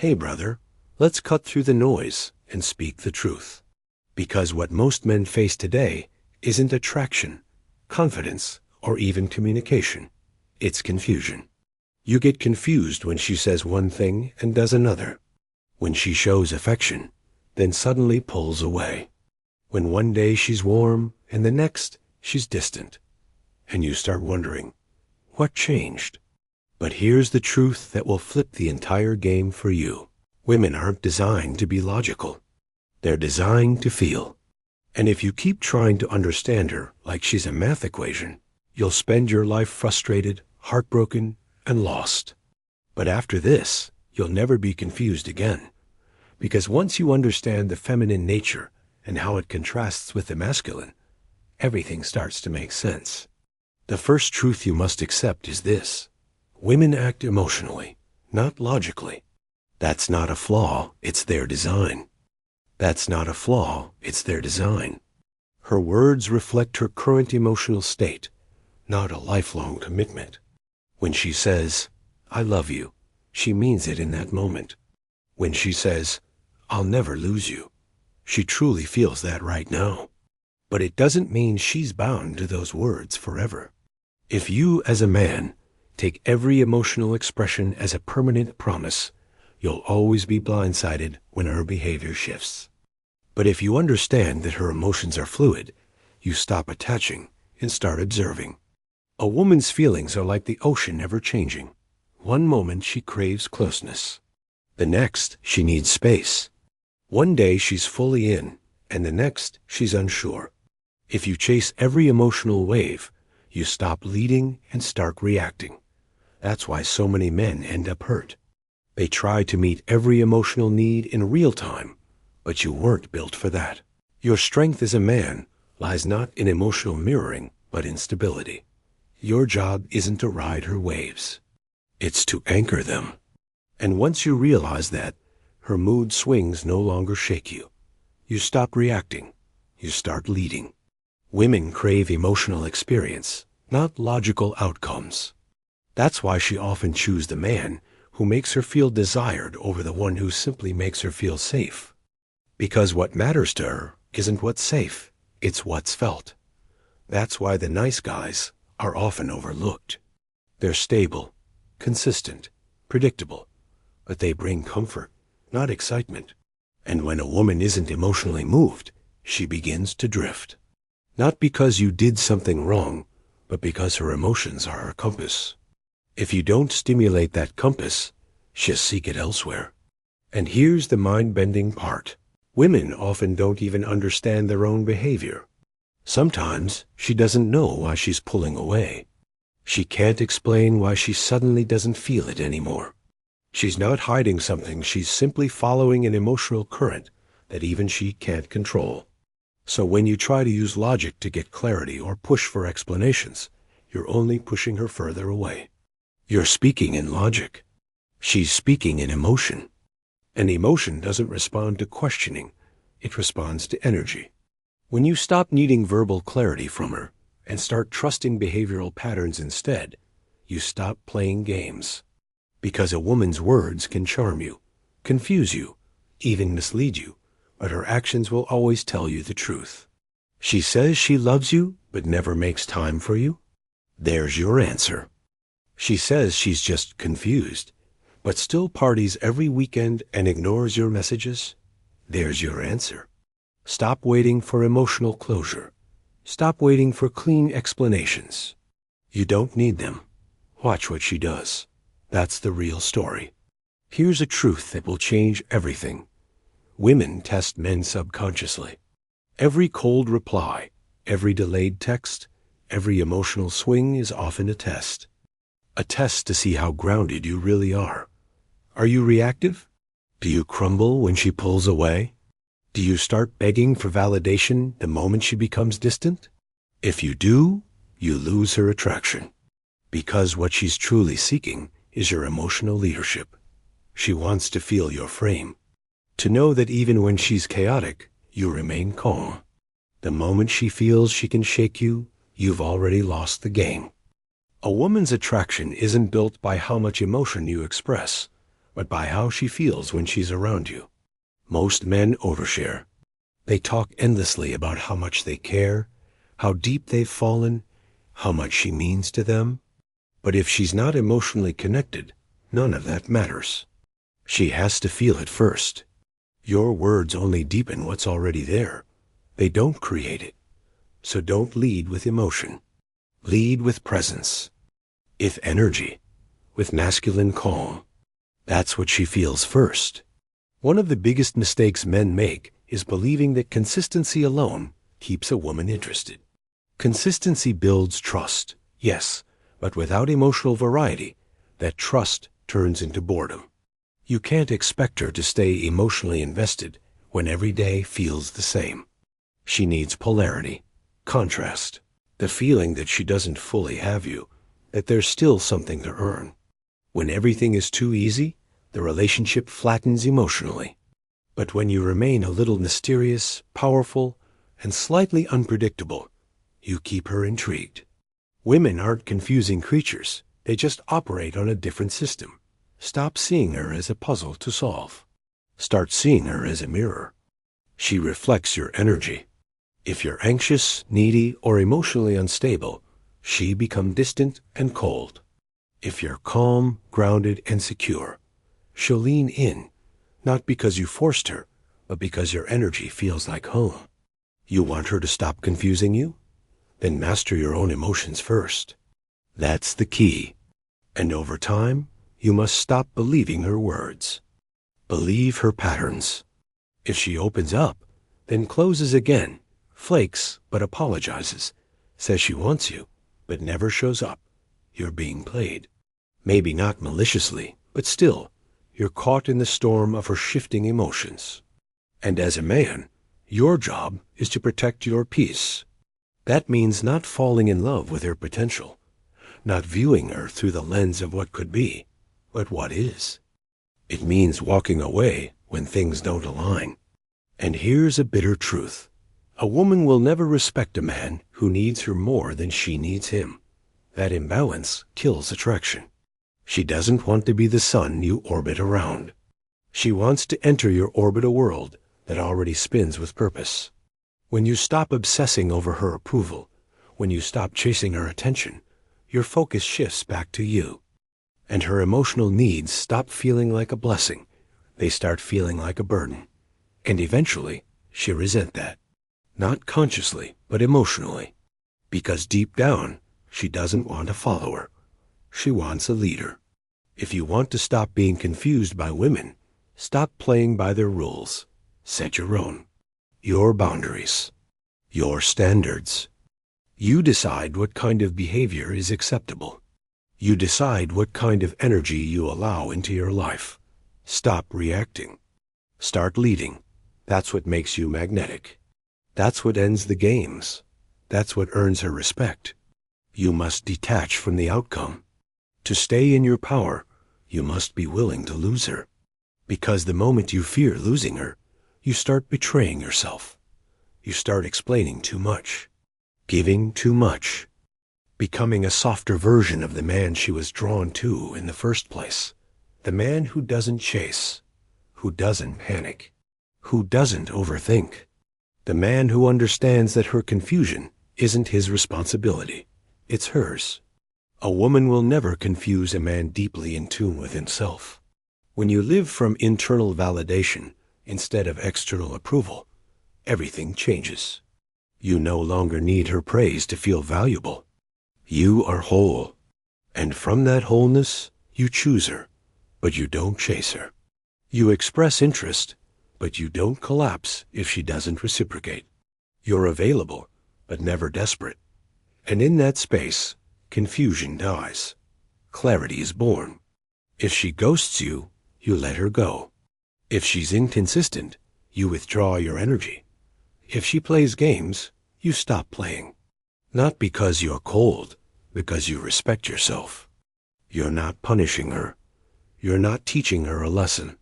Hey brother, let's cut through the noise and speak the truth. Because what most men face today isn't attraction, confidence, or even communication. It's confusion. You get confused when she says one thing and does another. When she shows affection, then suddenly pulls away. When one day she's warm and the next she's distant. And you start wondering, what changed? But here's the truth that will flip the entire game for you. Women aren't designed to be logical. They're designed to feel. And if you keep trying to understand her like she's a math equation, you'll spend your life frustrated, heartbroken, and lost. But after this, you'll never be confused again. Because once you understand the feminine nature and how it contrasts with the masculine, everything starts to make sense. The first truth you must accept is this. Women act emotionally, not logically. That's not a flaw, it's their design. That's not a flaw, it's their design. Her words reflect her current emotional state, not a lifelong commitment. When she says, I love you, she means it in that moment. When she says, I'll never lose you, she truly feels that right now. But it doesn't mean she's bound to those words forever. If you, as a man, take every emotional expression as a permanent promise, you'll always be blindsided when her behavior shifts. But if you understand that her emotions are fluid, you stop attaching and start observing. A woman's feelings are like the ocean ever changing. One moment she craves closeness. The next she needs space. One day she's fully in, and the next she's unsure. If you chase every emotional wave, you stop leading and start reacting. That's why so many men end up hurt. They try to meet every emotional need in real time, but you weren't built for that. Your strength as a man lies not in emotional mirroring, but in stability. Your job isn't to ride her waves. It's to anchor them. And once you realize that, her mood swings no longer shake you. You stop reacting. You start leading. Women crave emotional experience, not logical outcomes. That's why she often chooses the man who makes her feel desired over the one who simply makes her feel safe. Because what matters to her isn't what's safe, it's what's felt. That's why the nice guys are often overlooked. They're stable, consistent, predictable, but they bring comfort, not excitement. And when a woman isn't emotionally moved, she begins to drift. Not because you did something wrong, but because her emotions are her compass. If you don't stimulate that compass, she'll seek it elsewhere. And here's the mind-bending part. Women often don't even understand their own behavior. Sometimes she doesn't know why she's pulling away. She can't explain why she suddenly doesn't feel it anymore. She's not hiding something, she's simply following an emotional current that even she can't control. So when you try to use logic to get clarity or push for explanations, you're only pushing her further away. You're speaking in logic. She's speaking in emotion. And emotion doesn't respond to questioning, it responds to energy. When you stop needing verbal clarity from her and start trusting behavioral patterns instead, you stop playing games. Because a woman's words can charm you, confuse you, even mislead you, but her actions will always tell you the truth. She says she loves you, but never makes time for you. There's your answer. She says she's just confused, but still parties every weekend and ignores your messages. There's your answer. Stop waiting for emotional closure. Stop waiting for clean explanations. You don't need them. Watch what she does. That's the real story. Here's a truth that will change everything. Women test men subconsciously. Every cold reply, every delayed text, every emotional swing is often a test. A test to see how grounded you really are. Are you reactive? Do you crumble when she pulls away? Do you start begging for validation the moment she becomes distant? If you do, you lose her attraction. Because what she's truly seeking is your emotional leadership. She wants to feel your frame. To know that even when she's chaotic, you remain calm. The moment she feels she can shake you, you've already lost the game. A woman's attraction isn't built by how much emotion you express, but by how she feels when she's around you. Most men overshare. They talk endlessly about how much they care, how deep they've fallen, how much she means to them. But if she's not emotionally connected, none of that matters. She has to feel it first. Your words only deepen what's already there. They don't create it. So don't lead with emotion. Lead with presence. If energy, with masculine calm. That's what she feels first. One of the biggest mistakes men make is believing that consistency alone keeps a woman interested. Consistency builds trust, yes, but without emotional variety, that trust turns into boredom. You can't expect her to stay emotionally invested when every day feels the same. She needs polarity, contrast, the feeling that she doesn't fully have you, that there's still something to earn. When everything is too easy, the relationship flattens emotionally. But when you remain a little mysterious, powerful, and slightly unpredictable, you keep her intrigued. Women aren't confusing creatures. They just operate on a different system. Stop seeing her as a puzzle to solve. Start seeing her as a mirror. She reflects your energy. If you're anxious, needy, or emotionally unstable, she becomes distant and cold. If you're calm, grounded, and secure, she'll lean in, not because you forced her, but because your energy feels like home. You want her to stop confusing you? Then master your own emotions first. That's the key. And over time, you must stop believing her words. Believe her patterns. If she opens up, then closes again, flakes but apologizes, says she wants you, but never shows up, you're being played. Maybe not maliciously, but still, you're caught in the storm of her shifting emotions. And as a man, your job is to protect your peace. That means not falling in love with her potential, not viewing her through the lens of what could be, but what is. It means walking away when things don't align. And here's a bitter truth. A woman will never respect a man who needs her more than she needs him. That imbalance kills attraction. She doesn't want to be the sun you orbit around. She wants to enter your orbit a world that already spins with purpose. When you stop obsessing over her approval, when you stop chasing her attention, your focus shifts back to you. And her emotional needs stop feeling like a blessing. They start feeling like a burden. And eventually, she'll resent that. Not consciously, but emotionally. Because deep down, she doesn't want a follower. She wants a leader. If you want to stop being confused by women, stop playing by their rules. Set your own. Your boundaries. Your standards. You decide what kind of behavior is acceptable. You decide what kind of energy you allow into your life. Stop reacting. Start leading. That's what makes you magnetic. That's what ends the games. That's what earns her respect. You must detach from the outcome. To stay in your power, you must be willing to lose her. Because the moment you fear losing her, you start betraying yourself. You start explaining too much, giving too much, becoming a softer version of the man she was drawn to in the first place. The man who doesn't chase, who doesn't panic, who doesn't overthink. The man who understands that her confusion isn't his responsibility, it's hers. A woman will never confuse a man deeply in tune with himself. When you live from internal validation instead of external approval, everything changes. You no longer need her praise to feel valuable. You are whole. And from that wholeness, you choose her, but you don't chase her. You express interest, but you don't collapse if she doesn't reciprocate. You're available, but never desperate. And in that space, confusion dies. Clarity is born. If she ghosts you, you let her go. If she's inconsistent, you withdraw your energy. If she plays games, you stop playing. Not because you're cold, because you respect yourself. You're not punishing her. You're not teaching her a lesson.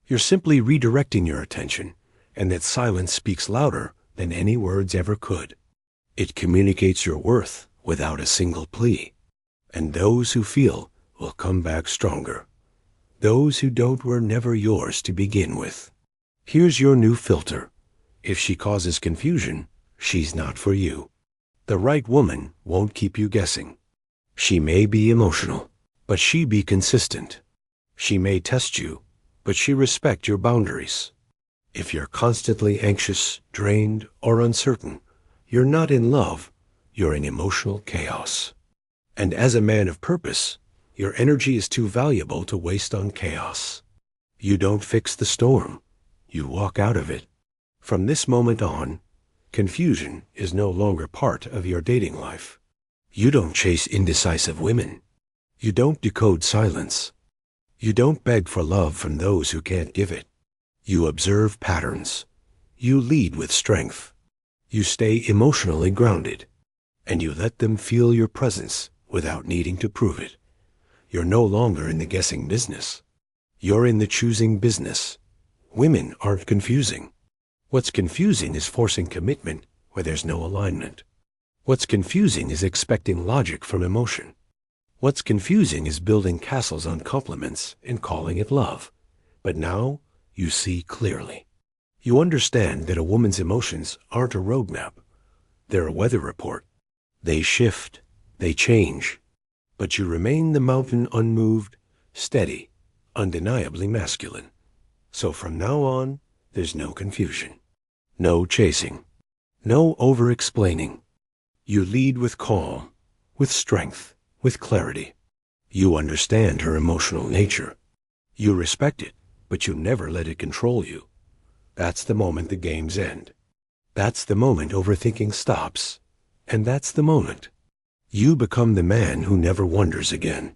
You're simply redirecting your attention, and that silence speaks louder than any words ever could. It communicates your worth without a single plea. And those who feel will come back stronger. Those who don't were never yours to begin with. Here's your new filter. If she causes confusion, she's not for you. The right woman won't keep you guessing. She may be emotional, but she be consistent. She may test you, but she respect your boundaries. If you're constantly anxious, drained, or uncertain, you're not in love, you're in emotional chaos. And as a man of purpose, your energy is too valuable to waste on chaos. You don't fix the storm, you walk out of it. From this moment on, confusion is no longer part of your dating life. You don't chase indecisive women. You don't decode silence. You don't beg for love from those who can't give it. You observe patterns. You lead with strength. You stay emotionally grounded. And you let them feel your presence without needing to prove it. You're no longer in the guessing business. You're in the choosing business. Women aren't confusing. What's confusing is forcing commitment where there's no alignment. What's confusing is expecting logic from emotion. What's confusing is building castles on compliments and calling it love. But now you see clearly. You understand that a woman's emotions aren't a roadmap. They're a weather report. They shift, they change. But you remain the mountain unmoved, steady, undeniably masculine. So from now on, there's no confusion. No chasing. No over-explaining. You lead with calm, with strength, with clarity. You understand her emotional nature. You respect it, but you never let it control you. That's the moment the games end. That's the moment overthinking stops. And that's the moment you become the man who never wonders again.